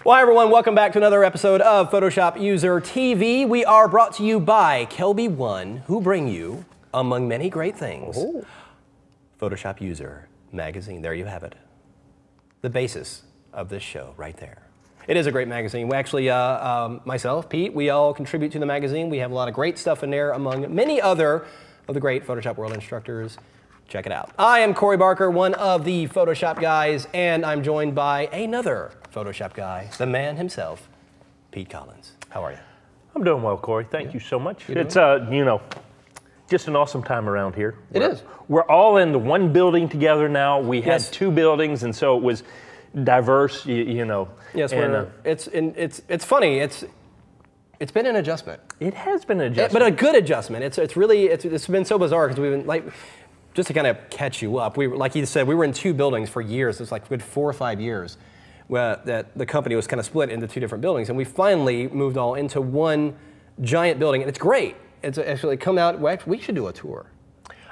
Well, hi everyone, welcome back to another episode of Photoshop User TV. We are brought to you by Kelby One, who bring you, among many great things, Photoshop User magazine. There you have it. The basis of this show right there. It is a great magazine. We actually, myself, Pete, we all contribute to the magazine. We have a lot of great stuff in there among many other of the great Photoshop World instructors. Check it out. I am Corey Barker, one of the Photoshop guys, and I'm joined by another Photoshop guy, the man himself, Pete Collins. How are you? I'm doing well, Corey. Thank you so much. It's, you know, just an awesome time around here. It is. We're all in the one building together now. We had two buildings, and so it was diverse, you know. Yes, and, it's funny. It's been an adjustment. It has been an adjustment. But a good adjustment. It's been so bizarre because we've been like, just to kind of catch you up, like you said, we were in two buildings for years. It's like a good 4 or 5 years where that the company was kind of split into two different buildings, and we finally moved all into one giant building, and it's great. It's actually come out. We should do a tour.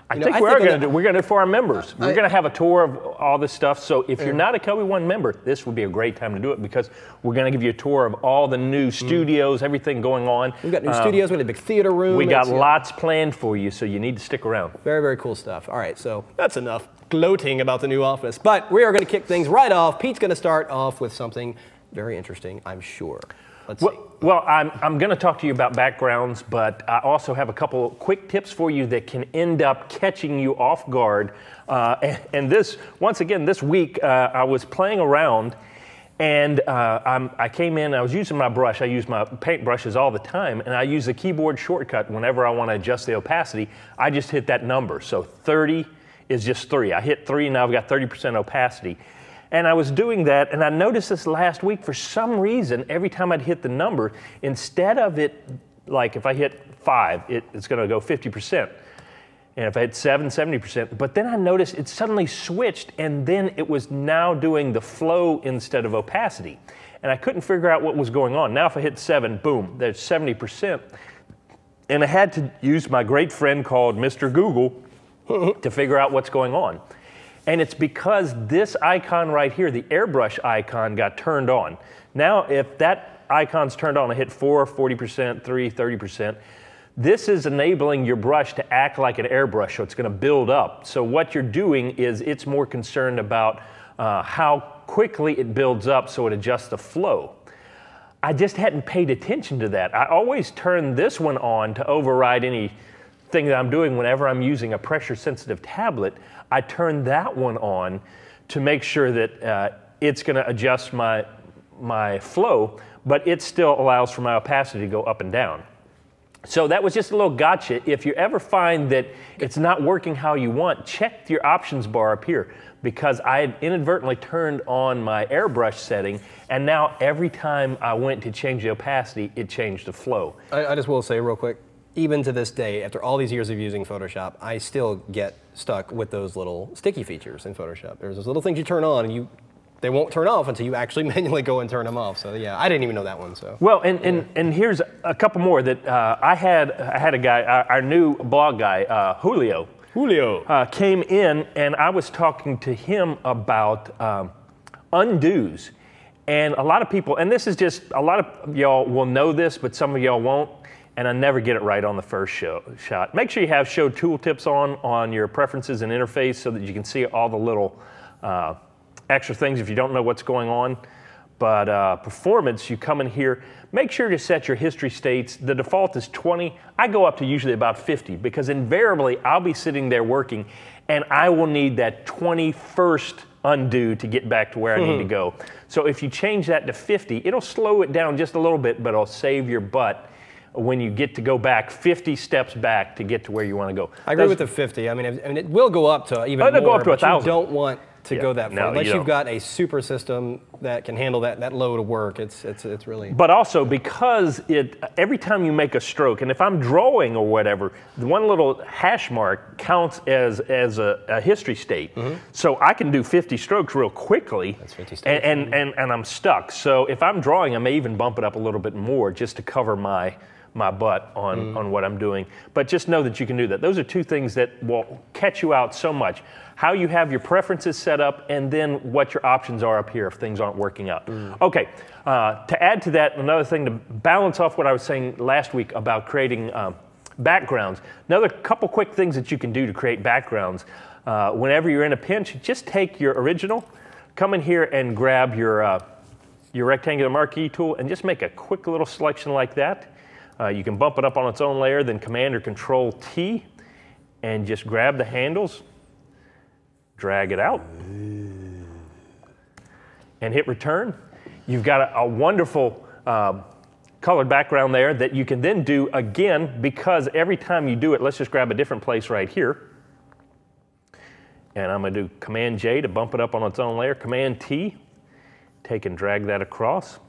I think we're going to do it for our members. We're going to have a tour of all this stuff. So if you're not a Kelby One member, this would be a great time to do it because we're going to give you a tour of all the new studios, everything going on. We've got new studios. We have a big theater room. We got lots planned for you, so you need to stick around. Very, very cool stuff. All right, so that's enough gloating about the new office. But we are going to kick things right off. Pete's going to start off with something very interesting, I'm sure. Let's see. Well, I'm going to talk to you about backgrounds, but I also have a couple quick tips for you that can end up catching you off guard. And this, once again, this week, I was playing around, and I came in, I was using my brush. I use my paint brushes all the time, and I use the keyboard shortcut whenever I want to adjust the opacity. I just hit that number. So 30 is just 3. I hit 3, and now I've got 30% opacity. And I was doing that, and I noticed this last week, for some reason, every time I'd hit the number, instead of it, like if I hit 5, it's gonna go 50%. And if I hit 7, 70%. But then I noticed it suddenly switched, and then it was now doing the flow instead of opacity. And I couldn't figure out what was going on. Now if I hit 7, boom, there's 70%. And I had to use my great friend called Mr. Google to figure out what's going on. And it's because this icon right here, the airbrush icon, got turned on. Now, if that icon's turned on, I hit 4, 40%, 3, 30%, this is enabling your brush to act like an airbrush, so it's gonna build up. So what you're doing is it's more concerned about how quickly it builds up so it adjusts the flow. I just hadn't paid attention to that. I always turn this one on to override anything that I'm doing whenever I'm using a pressure-sensitive tablet. I turn that one on to make sure that it's going to adjust my flow, but it still allows for my opacity to go up and down. So that was just a little gotcha. If you ever find that it's not working how you want, check your options bar up here, because I had inadvertently turned on my airbrush setting, and now every time I went to change the opacity, it changed the flow. I just will say real quick, even to this day, after all these years of using Photoshop, I still get stuck with those little sticky features in Photoshop. There's those little things you turn on, and they won't turn off until you actually manually go and turn them off. So yeah, I didn't even know that one. So well, and here's a couple more that I had a guy, our new blog guy, Julio. Came in, and I was talking to him about undos. And a lot of people, and this is just, a lot of y'all will know this, but some of y'all won't. And I never get it right on the first shot. Make sure you have show tooltips on your preferences and interface so that you can see all the little extra things if you don't know what's going on. But performance, you come in here, make sure to set your history states. The default is 20. I go up to usually about 50 because invariably I'll be sitting there working and I will need that 21st undo to get back to where I need to go. So if you change that to 50, it'll slow it down just a little bit, but it'll save your butt when you get to go back 50 steps back to get to where you want to go. I agree with the 50. I mean, it will go up to even more, it'll go up to 1,000. You don't want to go that far. Unless you've got a super system that can handle that load of work, it's really... But also, because every time you make a stroke, and if I'm drawing or whatever, the one little hash mark counts as a history state. So I can do 50 strokes real quickly. That's 50 strokes. And I'm stuck. So if I'm drawing, I may even bump it up a little bit more just to cover my my butt on what I'm doing. But just know that you can do that. Those are two things that will catch you out so much. How you have your preferences set up, and then what your options are up here if things aren't working out. Okay, to add to that, another thing to balance off what I was saying last week about creating backgrounds. Another couple quick things that you can do to create backgrounds. Whenever you're in a pinch, just take your original, come in here and grab your rectangular marquee tool and just make a quick little selection like that. You can bump it up on its own layer, then Command or Control T, and just grab the handles, drag it out, and hit return. You've got a wonderful colored background there that you can then do again, because every time you do it, let's just grab a different place right here. And I'm going to do Command J to bump it up on its own layer, Command T, take and drag that across,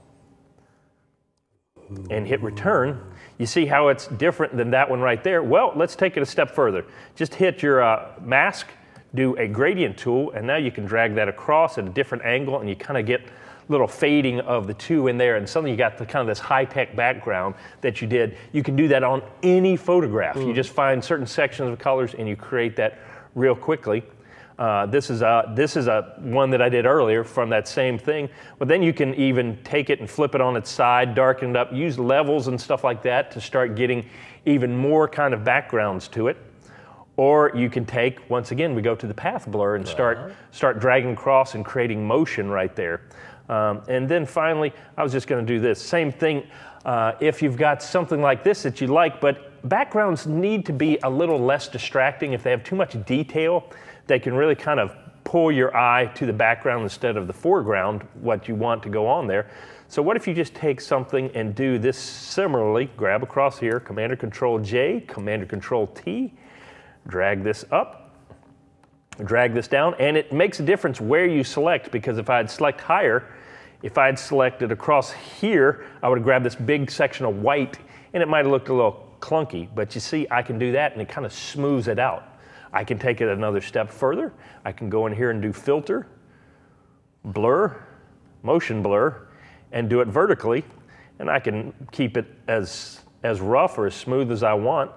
and hit return. You see how it's different than that one right there? Well, let's take it a step further. Just hit your mask, do a gradient tool, and now you can drag that across at a different angle, and you kind of get little fading of the two in there, and suddenly you got the kind of this high-tech background that you did. You can do that on any photograph. You just find certain sections of colors and you create that real quickly. This is a one that I did earlier from that same thing, but then you can even take it and flip it on its side, darken it up, use levels and stuff like that to start getting even more kind of backgrounds to it. Or you can take, once again, we go to the path blur and start dragging across and creating motion right there. And then finally, I was just going to do this. Same thing if you've got something like this that you like, but backgrounds need to be a little less distracting. If they have too much detail, they can really kind of pull your eye to the background instead of the foreground, what you want to go on there. So what if you just take something and do this similarly, grab across here, Command or Control J, Command or Control T, drag this up, drag this down, and it makes a difference where you select, because if I'd select higher, if I'd selected across here, I would have grabbed this big section of white, and it might have looked a little clunky, but you see, I can do that, and it kind of smooths it out. I can take it another step further. I can go in here and do Filter, Blur, Motion Blur, and do it vertically, and I can keep it as rough or as smooth as I want.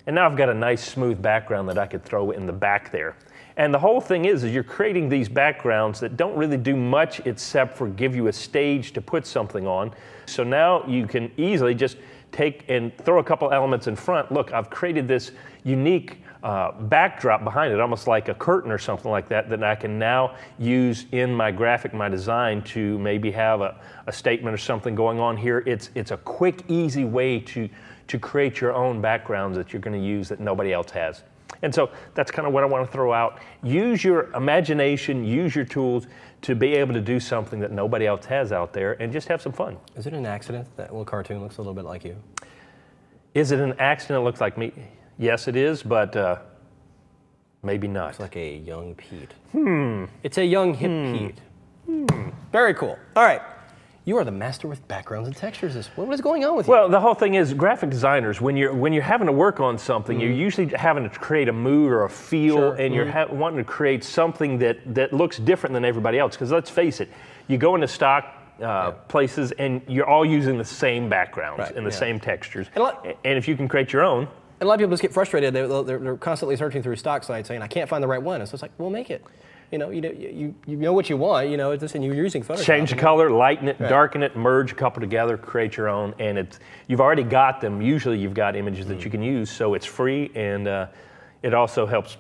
And now I've got a nice smooth background that I could throw in the back there. And the whole thing is you're creating these backgrounds that don't really do much except for give you a stage to put something on. So now you can easily just take and throw a couple elements in front. Look, I've created this unique backdrop behind it, almost like a curtain or something like that, that I can now use in my graphic, my design, to maybe have a statement or something going on here. It's a quick, easy way to create your own backgrounds that you're going to use that nobody else has. And so that's kind of what I want to throw out. Use your imagination, use your tools to be able to do something that nobody else has out there, and just have some fun. Is it an accident that little cartoon looks a little bit like you? Is it an accident it looks like me? Yes, it is, but maybe not. It's like a young Pete. It's a young hip Pete. Very cool. All right. You are the master with backgrounds and textures. What is going on with you? Well, the whole thing is, graphic designers, when you're having to work on something, you're usually having to create a mood or a feel, and you're wanting to create something that looks different than everybody else. Because let's face it, you go into stock places and you're all using the same backgrounds and the same textures. And if you can create your own. And a lot of people just get frustrated. They're constantly searching through stock sites saying, I can't find the right one. And so it's like, well, make it. You know what you want, and you're using Photoshop. Change the color, lighten it, darken it, merge a couple together, create your own, and you've already got them. Usually you've got images that you can use, so it's free, and it also helps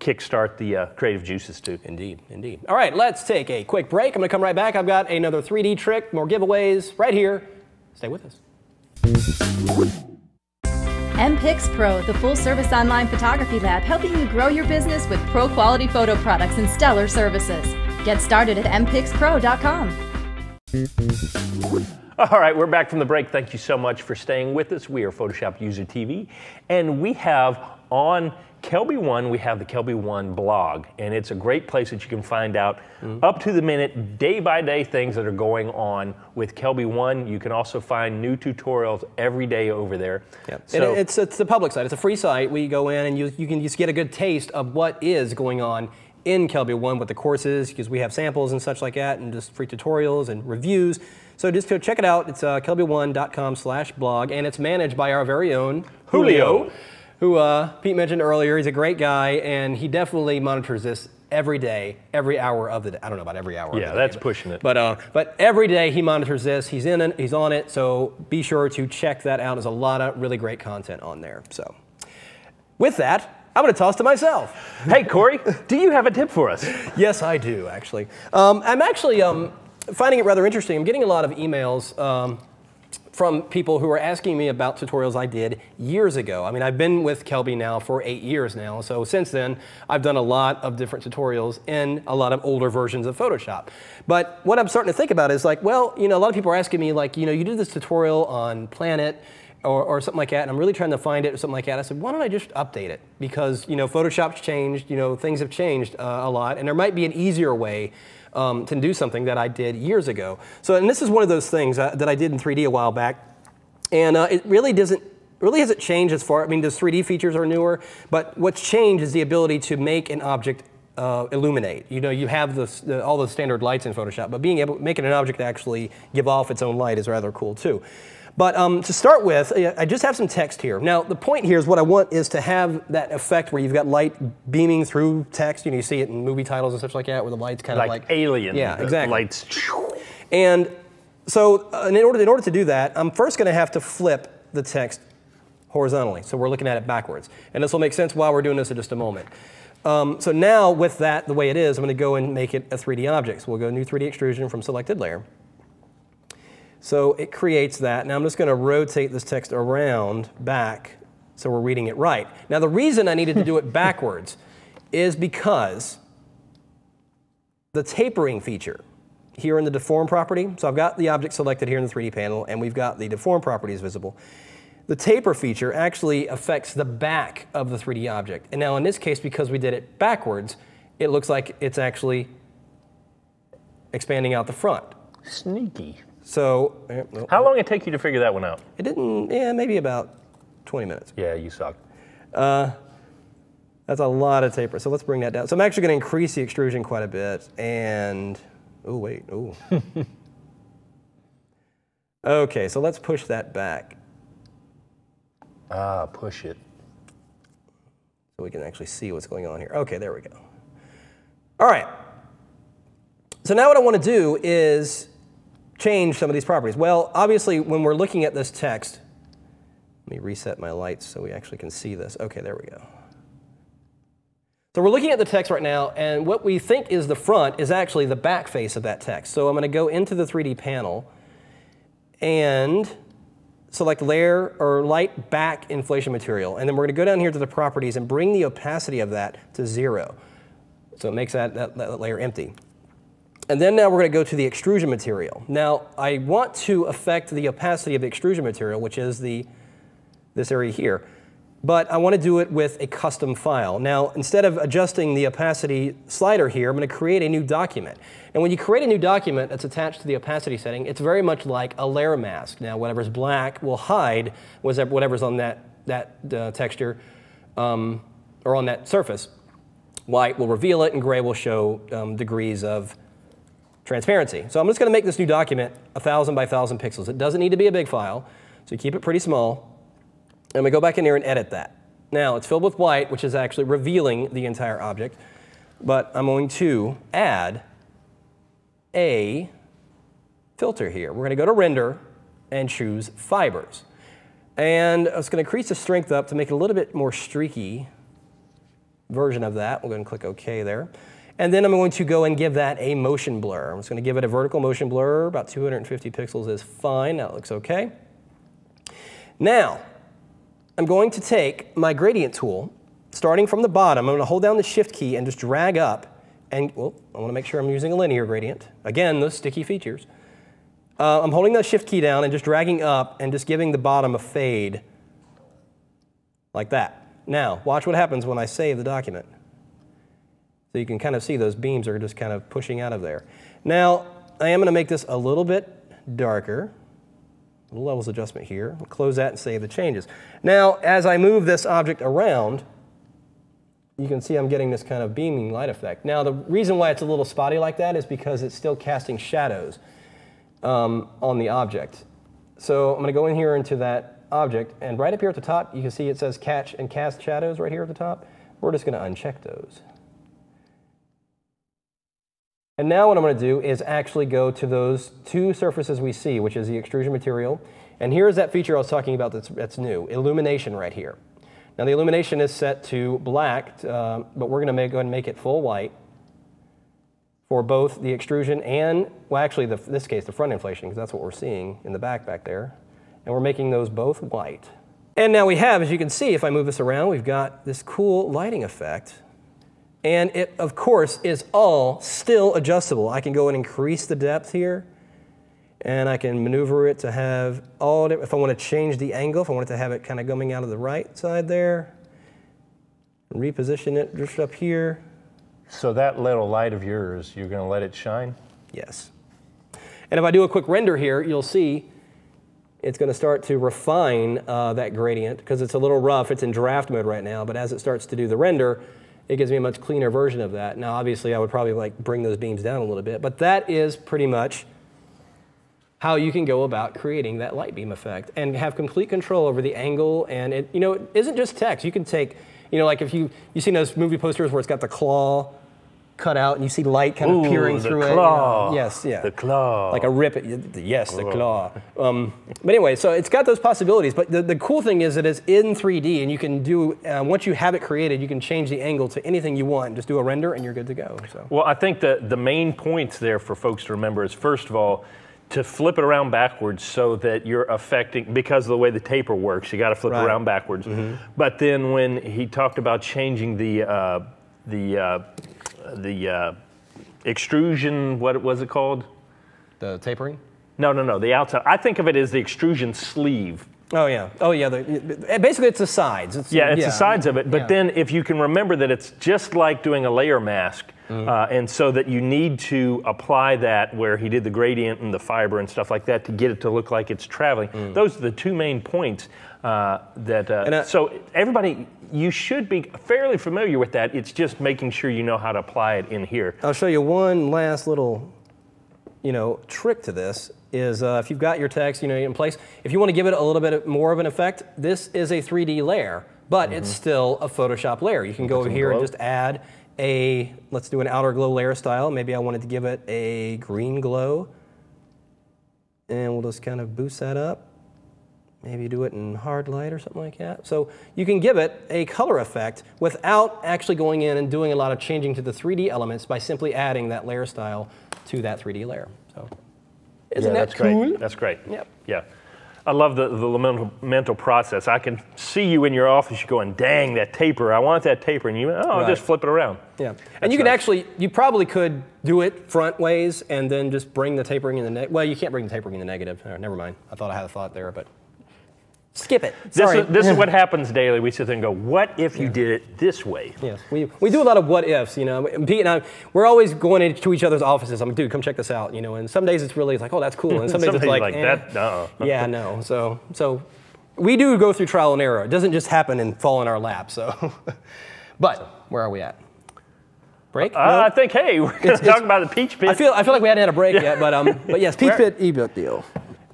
kickstart the creative juices too. Indeed, indeed. All right, let's take a quick break. I'm going to come right back. I've got another 3D trick, more giveaways right here. Stay with us. MPix Pro, the full-service online photography lab, helping you grow your business with pro-quality photo products and stellar services. Get started at mpixpro.com. All right, we're back from the break. Thank you so much for staying with us. We are Photoshop User TV, and we have on Kelby One, we have the Kelby One blog, and it's a great place that you can find out up to the minute, day-by-day things that are going on with Kelby One. You can also find new tutorials every day over there. Yep. So it's the public site. It's a free site. We go in and you can just get a good taste of what is going on in Kelby 1 with the courses, because we have samples and such like that, and just free tutorials and reviews. So just go check it out. It's kelby1.com/blog, and it's managed by our very own Julio, who Pete mentioned earlier. He's a great guy, and he definitely monitors this every day, every hour of the day. I don't know about every hour. Yeah, of the that's day, pushing it. But every day he monitors this. He's in it. He's on it. So be sure to check that out. There's a lot of really great content on there. So with that, I'm going to toss to myself. Hey, Corey, do you have a tip for us? Yes, I do, actually. I'm actually finding it rather interesting. I'm getting a lot of emails from people who are asking me about tutorials I did years ago. I mean, I've been with Kelby now for 8 years now, so since then, I've done a lot of different tutorials in a lot of older versions of Photoshop. But what I'm starting to think about is like, well, you know, a lot of people are asking me like, you know, you did this tutorial on Planet or something like that, and I'm really trying to find it or something like that. I said, why don't I just update it? Because, you know, Photoshop's changed, you know, things have changed a lot, and there might be an easier way to do something that I did years ago. So, and this is one of those things that I did in 3D a while back, and it really hasn't changed as far. I mean, those 3D features are newer, but what's changed is the ability to make an object illuminate. You know, you have all the standard lights in Photoshop, but being able to make an object actually give off its own light is rather cool too. But to start with, I just have some text here. Now, the point here is what I want is to have that effect where you've got light beaming through text. You know, you see it in movie titles and such like that, where the light's kind of like Alien. Yeah, exactly. Lights. And so, in order to do that, I'm first going to have to flip the text horizontally. So we're looking at it backwards, and this will make sense while we're doing this in just a moment. So now, with that the way it is, I'm going to go and make it a 3D object. So we'll go new 3D extrusion from selected layer. So it creates that. Now I'm just going to rotate this text around back so we're reading it right. Now the reason I needed to do it backwards is because the tapering feature here in the deform property, so I've got the object selected here in the 3D panel, and we've got the deform properties visible. The taper feature actually affects the back of the 3D object. And now in this case, because we did it backwards, it looks like it's actually expanding out the front. Sneaky. So, how long did it take you to figure that one out? It didn't, yeah, maybe about 20 minutes. Yeah, you suck. That's a lot of taper. So let's bring that down. So I'm actually going to increase the extrusion quite a bit. And, oh, wait, oh. OK, so let's push that back. Push it. So we can actually see what's going on here. OK, there we go. All right. So now what I want to do is change some of these properties. Well, obviously, when we're looking at this text, let me reset my lights so we actually can see this. OK, there we go. So we're looking at the text right now, and what we think is the front is actually the back face of that text. So I'm going to go into the 3D panel and select layer or light back inflation material. And then we're going to go down here to the properties and bring the opacity of that to 0. So it makes that layer empty. And then now we're going to go to the extrusion material. Now, I want to affect the opacity of the extrusion material, which is this area here. But I want to do it with a custom file. Now, instead of adjusting the opacity slider here, I'm going to create a new document. And when you create a new document that's attached to the opacity setting, it's very much like a layer mask. Now, whatever's black will hide whatever's on that texture or on that surface. White will reveal it, and gray will show degrees of transparency. So I'm just going to make this new document 1,000 by 1,000 pixels. It doesn't need to be a big file, so you keep it pretty small. And we go back in here and edit that. Now it's filled with white, which is actually revealing the entire object. But I'm going to add a filter here. We're going to go to Render and choose Fibers. And I was going to increase the strength up to make it a little bit more streaky version of that. We'll go and click OK there. And then I'm going to go and give that a motion blur. I'm just going to give it a vertical motion blur. About 250 pixels is fine. That looks OK. Now, I'm going to take my gradient tool, starting from the bottom. I'm going to hold down the Shift key and just drag up. And well, I want to make sure I'm using a linear gradient. Again, those sticky features. I'm holding the Shift key down and just dragging up and just giving the bottom a fade like that. Now, watch what happens when I save the document. So you can kind of see those beams are just kind of pushing out of there. Now, I am going to make this a little bit darker. A little levels adjustment here. I'll close that and save the changes. Now, as I move this object around, you can see I'm getting this kind of beaming light effect. Now, the reason why it's a little spotty like that is because it's still casting shadows on the object. So I'm going to go in here into that object, and right up here at the top, you can see it says catch and cast shadows right here at the top. We're just going to uncheck those. And now what I'm going to do is actually go to those two surfaces we see, which is the extrusion material. And here's that feature I was talking about that's new, illumination right here. Now the illumination is set to black, but we're going to go ahead and make it full white for both the extrusion and, well actually in this case, the front inflation, because that's what we're seeing in the back there. And we're making those both white. And now we have, as you can see, if I move this around, we've got this cool lighting effect. And it, of course, is all still adjustable. I can go and increase the depth here, and I can maneuver it to have all, if I want to change the angle, if I want it to have it kind of coming out of the right side there, reposition it just up here. So that little light of yours, you're going to let it shine? Yes. And if I do a quick render here, you'll see it's going to start to refine that gradient, because it's a little rough. It's in draft mode right now, but as it starts to do the render, it gives me a much cleaner version of that. Now, obviously, I would probably like bring those beams down a little bit, but that is pretty much how you can go about creating that light beam effect and have complete control over the angle. And it, you know, it isn't just text. You can take, you know, like if you've seen those movie posters where it's got the claw cut out and you see light kind of peering through it. Claw. Yes, yeah. The claw. Like a rip it. Yes, the claw. But anyway, so it's got those possibilities. But the cool thing is that it's in 3D, and you can do, once you have it created, you can change the angle to anything you want. Just do a render and you're good to go. So. Well, I think the main points there for folks to remember is, first of all, to flip it around backwards so that you're affecting, because of the way the taper works, you got to flip it around backwards. Mm-hmm. But then when he talked about changing the extrusion, what was it called? The tapering? No, the outside. I think of it as the extrusion sleeve. Oh yeah, basically it's the sides. It's the sides of it, but then if you can remember that it's just like doing a layer mask, and so that you need to apply that where he did the gradient and the fiber and stuff like that to get it to look like it's traveling. Those are the two main points so everybody, you should be fairly familiar with that. It's just making sure you know how to apply it in here. I'll show you one last little, trick to this. Is if you've got your text, in place, if you want to give it a little bit more of an effect, this is a 3D layer, but it's still a Photoshop layer. You can go over here and just add let's do an outer glow layer style. Maybe I wanted to give it a green glow, and we'll just kind of boost that up. Maybe do it in hard light or something like that. So you can give it a color effect without actually going in and doing a lot of changing to the 3D elements by simply adding that layer style to that 3D layer. So. Isn't that cool? Great. That's great. Yep. Yeah. I love the mental process. I can see you in your office going, dang, that taper. I want that taper. And I'll just flip it around. Yeah. And you can actually, you probably could do it front ways and then just bring the tapering in the negative. Well, you can't bring the tapering in the negative. Never mind. I thought I had a thought there, but skip it. Sorry. This is what happens daily. We sit there and go, what if you did it this way? Yes, we do a lot of what ifs, Pete and I, we're always going into each other's offices. I'm like, dude, come check this out, and some days it's like, oh, that's cool. And some days it's like that, no. Yeah, no. So we do go through trial and error. It doesn't just happen and fall in our lap, so. But where are we at? Break? No? I think, hey, we're going to talk about the Peach Pit. I feel like we hadn't had a break yet, but yes, Peach Pit ebook deal.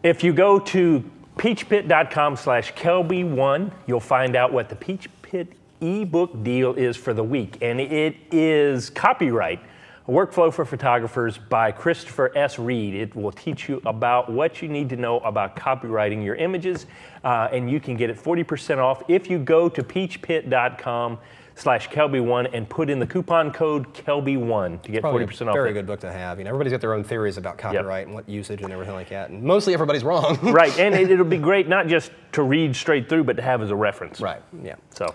If you go to peachpit.com/Kelby1, you'll find out what the Peach Pit ebook deal is for the week. And it is Copyright, a workflow for photographers by Christopher S. Reed. It will teach you about what you need to know about copywriting your images, and you can get it 40% off if you go to peachpit.com/Kelby1 and put in the coupon code Kelby1 to get 40% off. Very good book to have. Everybody's got their own theories about copyright and what usage and everything like that. And mostly everybody's wrong. Right, and it'll be great not just to read straight through, but to have as a reference. Right, yeah. So.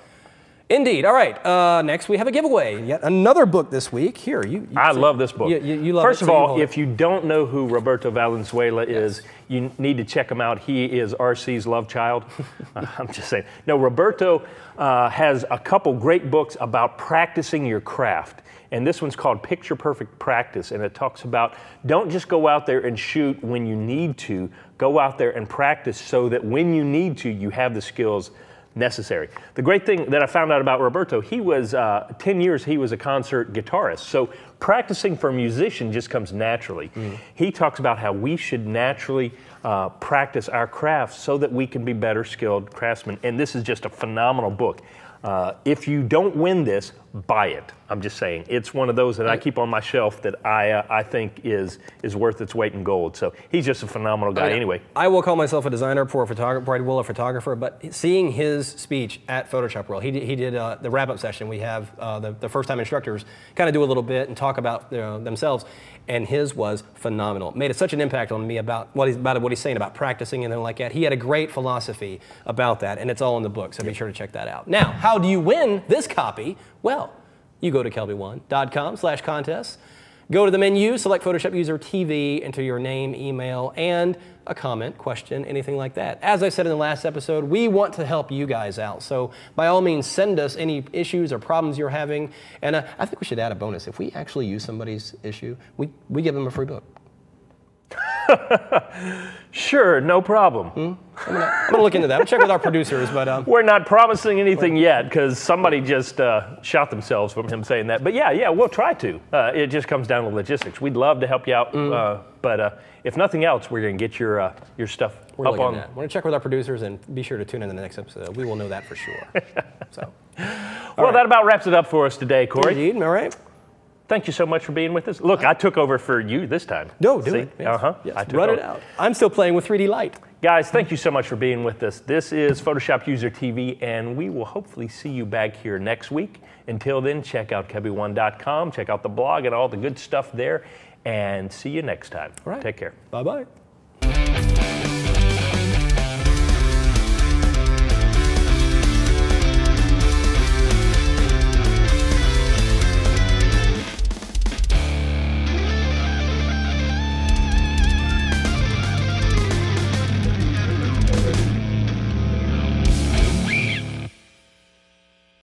Indeed. All right. Next, we have a giveaway. Yet another book this week. Here, I love this book. You love First it, of all, if you don't know who Roberto Valenzuela is, you need to check him out. He is RC's love child. I'm just saying. No, Roberto has a couple great books about practicing your craft. And this one's called Picture Perfect Practice. And it talks about don't just go out there and shoot when you need to. Go out there and practice so that when you need to, you have the skills necessary. The great thing that I found out about Roberto, he was 10 years he was a concert guitarist. So practicing for a musician just comes naturally. He talks about how we should naturally practice our craft so that we can be better skilled craftsmen. And this is just a phenomenal book. If you don't win this, buy it. I'm just saying, it's one of those that I keep on my shelf that I think is worth its weight in gold. So he's just a phenomenal guy anyway. I will call myself a designer before I will a photographer, but seeing his speech at Photoshop World, he did the wrap-up session. We have the first-time instructors kind of do a little bit and talk about themselves, and his was phenomenal. Made such an impact on me about what he's saying about practicing and everything like that. He had a great philosophy about that, and it's all in the book, so be sure to check that out. Now, how do you win this copy? Well, you go to kelby1.com/contest. Go to the menu, select Photoshop User TV, enter your name, email, and a comment, question, anything like that. As I said in the last episode, we want to help you guys out. So by all means, send us any issues or problems you're having. And I think we should add a bonus. If we actually use somebody's issue, we give them a free book. Sure, no problem. I'm gonna look into that. We'll check with our producers, but we're not promising anything yet because somebody just shot themselves from him saying that. But yeah, we'll try to. It just comes down to logistics. We'd love to help you out, but if nothing else, we're gonna get your stuff up on. We're gonna check with our producers and be sure to tune in to the next episode. We will know that for sure. So, well, that about wraps it up for us today, Corey. Indeed, all right. Thank you so much for being with us. Look, I took over for you this time. No, do it. Yes. Yes, I run it out. I'm still playing with 3D Light. Guys, thank you so much for being with us. This is Photoshop User TV, and we will hopefully see you back here next week. Until then, check out kelby1.com, check out the blog and all the good stuff there, and see you next time. All right. Take care. Bye-bye.